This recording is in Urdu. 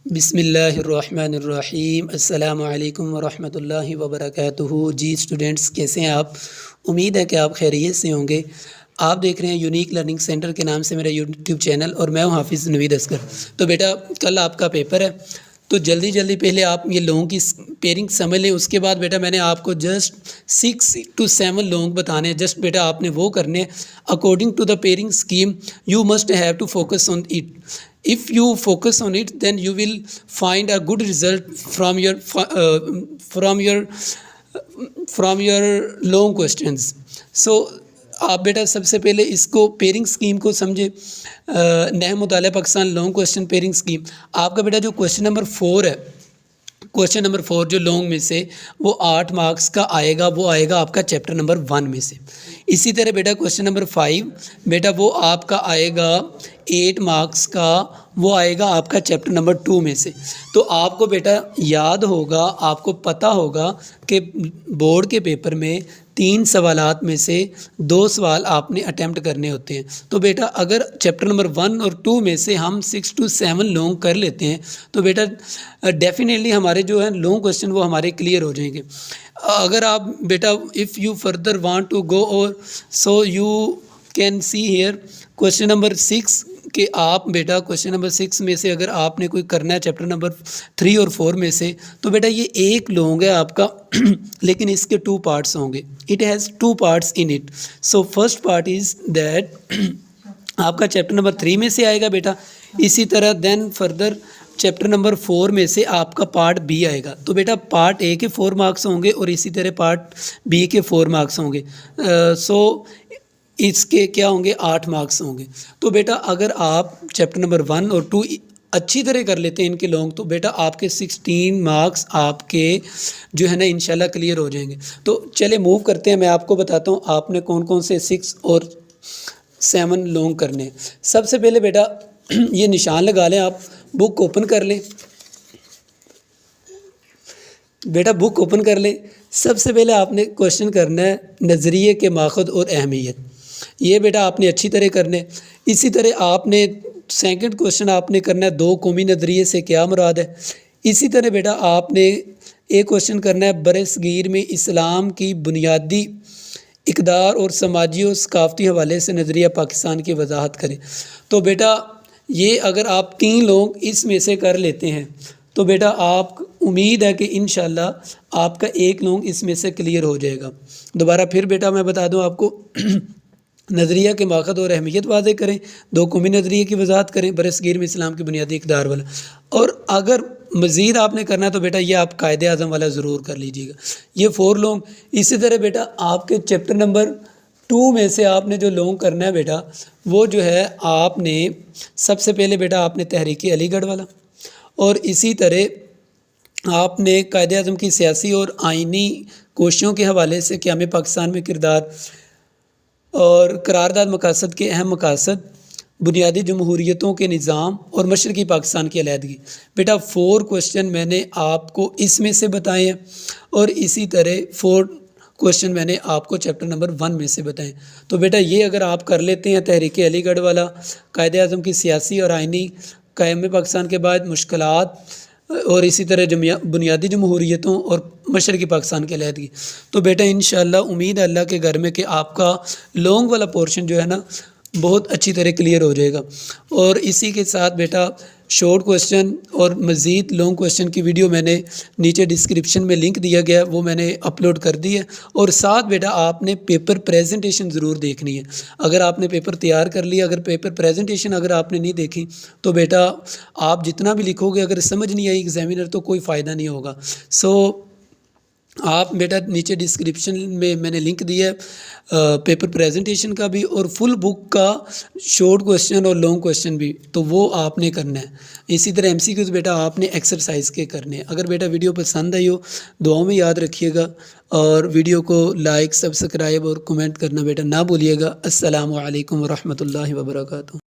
بسم اللہ الرحمن الرحیم۔ السلام علیکم ورحمۃ اللہ وبرکاتہ۔ جی اسٹوڈنٹس، کیسے ہیں آپ؟ امید ہے کہ آپ خیریت سے ہوں گے۔ آپ دیکھ رہے ہیں یونیک لرننگ سینٹر کے نام سے میرا یوٹیوب چینل، اور میں ہوں حافظ نوید اصغر۔ تو بیٹا کل آپ کا پیپر ہے، تو جلدی پہلے آپ یہ لونگ کی پیرنگ سمجھ لیں۔ اس کے بعد بیٹا میں نے آپ کو جسٹ 6 to 7 لونگ بتانے ہیں۔ جسٹ بیٹا آپ نے وہ کرنے ہیں according to the pairing scheme. You must have to focus on it. If you focus on it, then you will find a good result from your long questions. So آپ بیٹا سب سے پہلے اس کو پیرنگ اسکیم کو سمجھے۔ نحو مطالعہ Pakistan long question pairing scheme. آپ کا بیٹا جو کوشچن نمبر 4 ہے، کوشچن نمبر 4 جو لانگ میں سے وہ 8 مارکس کا آئے گا، وہ آئے گا آپ کا چیپٹر نمبر 1 میں سے۔ اسی طرح بیٹا کوشچن نمبر 5 بیٹا وہ آپ کا آئے گا 8 مارکس کا، وہ آئے گا آپ کا چیپٹر نمبر 2 میں سے۔ تو آپ کو بیٹا یاد ہوگا، آپ کو پتہ ہوگا کہ بورڈ کے پیپر میں 3 سوالات میں سے 2 سوال آپ نے اٹیمپٹ کرنے ہوتے ہیں۔ تو بیٹا اگر چیپٹر نمبر 1 اور 2 میں سے ہم 6 to 7 لونگ کر لیتے ہیں تو بیٹا ڈیفینیٹلی ہمارے جو ہے لونگ کوشچن وہ ہمارے کلیئر ہو جائیں گے۔ اگر آپ بیٹا if you further want to go اور so you can see here question number 6 کہ آپ بیٹا کوشچن نمبر 6 میں سے اگر آپ نے کوئی کرنا ہے چیپٹر نمبر 3 اور 4 میں سے، تو بیٹا یہ ایک لونگ ہے آپ کا لیکن اس کے 2 پارٹس ہوں گے۔ It has 2 parts in it. So first part is that آپ کا چیپٹر نمبر 3 میں سے آئے گا بیٹا۔ اسی طرح دین فردر چیپٹر نمبر 4 میں سے آپ کا پارٹ بی آئے گا۔ تو بیٹا پارٹ اے کے 4 مارکس ہوں گے اور اسی طرح پارٹ بی کے 4 مارکس ہوں گے۔ سو اس کے کیا ہوں گے؟ 8 مارکس ہوں گے۔ تو بیٹا اگر آپ چیپٹر نمبر 1 اور 2 اچھی طرح کر لیتے ہیں ان کے لونگ، تو بیٹا آپ کے 16 مارکس آپ کے جو ہے نا انشاءاللہ کلیئر ہو جائیں گے۔ تو چلے موو کرتے ہیں، میں آپ کو بتاتا ہوں آپ نے کون کون سے 6 اور 7 لونگ کرنے ہیں۔ سب سے پہلے بیٹا یہ نشان لگا لیں، آپ بک اوپن کر لیں بیٹا، بک اوپن کر لیں۔ سب سے پہلے آپ نے کوشچن کرنا ہے نظریے کے ماخذ اور اہمیت۔ یہ بیٹا آپ نے اچھی طرح کرنے۔ اسی طرح آپ نے سیکنڈ کوشچن آپ نے کرنا ہے 2 قومی نظریے سے کیا مراد ہے۔ اسی طرح بیٹا آپ نے ایک کوشچن کرنا ہے بر صغیر میں اسلام کی بنیادی اقدار اور سماجی و ثقافتی حوالے سے نظریہ پاکستان کی وضاحت کریں۔ تو بیٹا یہ اگر آپ 3 لوگ اس میں سے کر لیتے ہیں تو بیٹا آپ امید ہے کہ انشاءاللہ آپ کا 1 لونگ اس میں سے کلیئر ہو جائے گا۔ دوبارہ پھر بیٹا میں بتا دوں آپ کو، نظریہ کے ماخذ اور اہمیت واضح کریں، 2 قومی نظریے کی وضاحت کریں، برصغیر میں اسلام کی بنیادی اقدار والا۔ اور اگر مزید آپ نے کرنا ہے تو بیٹا یہ آپ قائد اعظم والا ضرور کر لیجیے گا۔ یہ 4 لونگ۔ اسی طرح بیٹا آپ کے چیپٹر نمبر 2 میں سے آپ نے جو لونگ کرنا ہے بیٹا، وہ جو ہے آپ نے سب سے پہلے بیٹا آپ نے تحریک علی گڑھ والا، اور اسی طرح آپ نے قائد اعظم کی سیاسی اور آئینی کوششوں کے حوالے سے قیام پاکستان میں کردار اور قرارداد مقاصد کے اہم مقاصد، بنیادی جمہوریتوں کے نظام اور مشرقی پاکستان کی علیحدگی۔ بیٹا 4 کوشچن میں نے آپ کو اس میں سے بتائے ہیں، اور اسی طرح 4 کوشچن میں نے آپ کو چیپٹر نمبر 1 میں سے بتائیں۔ تو بیٹا یہ اگر آپ کر لیتے ہیں تحریک علی گڑھ والا، قائد اعظم کی سیاسی اور آئینی قیام پاکستان کے بعد مشکلات، اور اسی طرح بنیادی جمہوریتوں اور مشرقی پاکستان کی علیحدگی، تو بیٹا انشاءاللہ امید ہے اللہ کے گھر میں کہ آپ کا لونگ والا پورشن جو ہے نا بہت اچھی طرح کلیئر ہو جائے گا۔ اور اسی کے ساتھ بیٹا شارٹ کوشچن اور مزید لانگ کوشچن کی ویڈیو میں نے نیچے ڈسکرپشن میں لنک دیا گیا ہے، وہ میں نے اپلوڈ کر دی ہے۔ اور ساتھ بیٹا آپ نے پیپر پریزنٹیشن ضرور دیکھنی ہے۔ اگر آپ نے پیپر تیار کر لیا، اگر پیپر پریزنٹیشن اگر آپ نے نہیں دیکھی تو بیٹا آپ جتنا بھی لکھو گے اگر سمجھ نہیں آئی ایگزامینر تو کوئی فائدہ نہیں ہوگا۔ سو آپ بیٹا نیچے ڈسکرپشن میں نے لنک دیا ہے پیپر پریزنٹیشن کا بھی، اور فل بک کا شارٹ کوشچن اور لانگ کوشچن بھی، تو وہ آپ نے کرنا ہے۔ اسی طرح MCQs بیٹا آپ نے ایکسرسائز کے کرنے ہیں۔ اگر بیٹا ویڈیو پسند آئی ہو دعاؤں میں یاد رکھیے گا، اور ویڈیو کو لائک، سبسکرائب اور کمنٹ کرنا بیٹا نہ بھولیے گا۔ السلام علیکم ورحمۃ اللہ وبرکاتہ۔